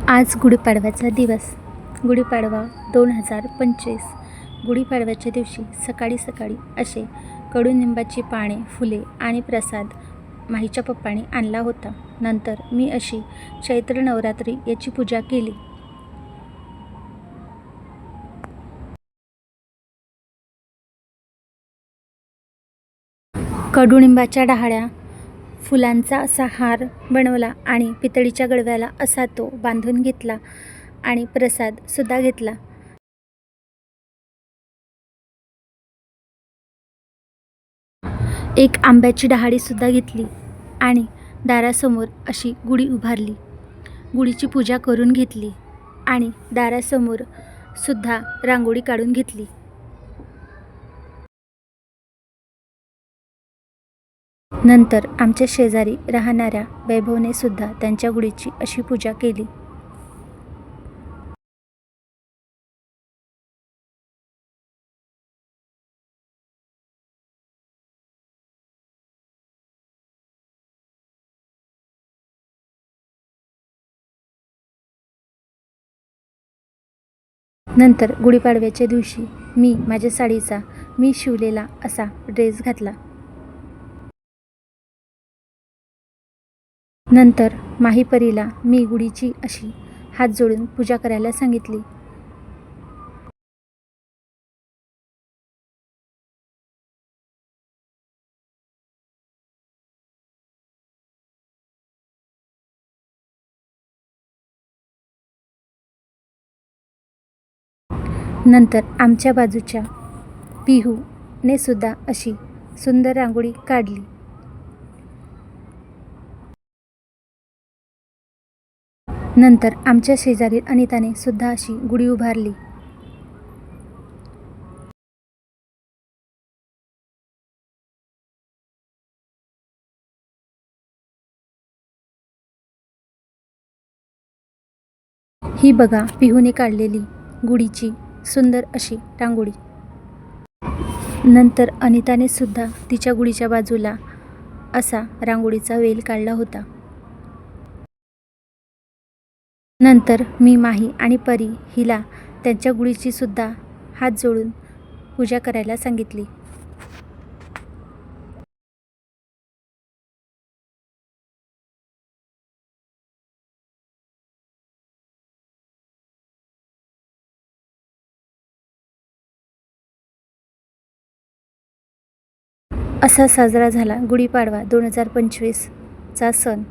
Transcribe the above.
आज गुढीपाडव्याचा दिवस. गुढीपाडवा 2025. गुढीपाडव्याच्या दिवशी सकाळी सकाळी असे कडुनिंबाची पाने, फुले आणि प्रसाद माहीच्या पप्पाने आणला होता. नंतर मी अशी चैत्र नवरात्री याची पूजा केली. कडुनिंबाच्या डहाळ्या, फुलांचा असा हार बनवला आणि पितळीच्या गडव्याला असा तो बांधून घेतला आणि प्रसाद सुद्धा घेतला. एक आंब्याची डहाळी सुद्धा घेतली आणि दारासमोर अशी गुढी उभारली. गुढीची पूजा करून घेतली आणि दारासमोर सुद्धा रांगोळी काढून घेतली. नंतर आमच्या शेजारी राहणाऱ्या वैभवने सुद्धा त्यांच्या गुढीची अशी पूजा केली. नंतर गुढीपाडव्याच्या दिवशी मी माझ्या साडीचा मी शिवलेला असा ड्रेस घातला. नंतर माहीपरीला मी गुढीची अशी हात जोडून पूजा करायला सांगितली. नंतर आमच्या बाजूच्या पिहूने सुद्धा अशी सुंदर रांगोळी काढली. नंतर आमच्या शेजारी अनिताने सुद्धा अशी गुढी उभारली. ही बघा पिहूने काढलेली गुढीची सुंदर अशी रांगोळी. नंतर अनिताने सुद्धा तिच्या गुढीच्या बाजूला असा रांगोळीचा वेल काढला होता. नंतर मी माही आणि परी हिला त्यांच्या गुढीची सुद्धा हात जोडून पूजा करायला सांगितली. असा साजरा झाला गुढीपाडवा 2025 चा सण.